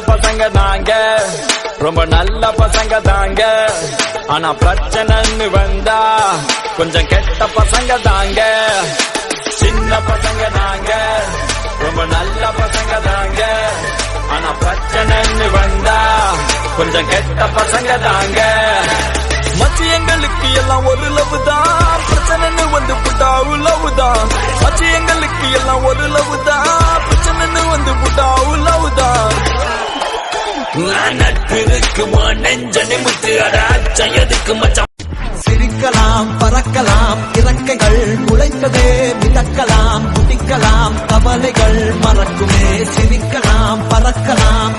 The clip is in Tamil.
பசங்க தாங்க, ரொம்ப நல்ல பசங்க தாங்க. ஆனா பிரச்சனைன்னு வந்தா கொஞ்சம் கெட்ட பசங்க தாங்க. சின்ன பசங்க தாங்க, ரொம்ப நல்ல பசங்க தாங்க. ஆனா பிரச்சனைன்னு வந்தா கொஞ்சம் கெட்ட பசங்க தாங்க. மச்சி எங்களுக்கு எல்லாம் ஒரு லவ் தான், பிரச்சனைன்னு வந்து புட்டா உலவு தான். மச்சி எங்களுக்கு எல்லாம் ஒரு லவ் தான், பிரச்சனைன்னு வந்து புட்டா உலவு தான். சிரிக்கலாம், பறக்கலாம், இறக்கைகள் முளைத்ததே மிதக்கலாம், குதிக்கலாம், கவலைகள் மறக்குமே. சிரிக்கலாம், பறக்கலாம்,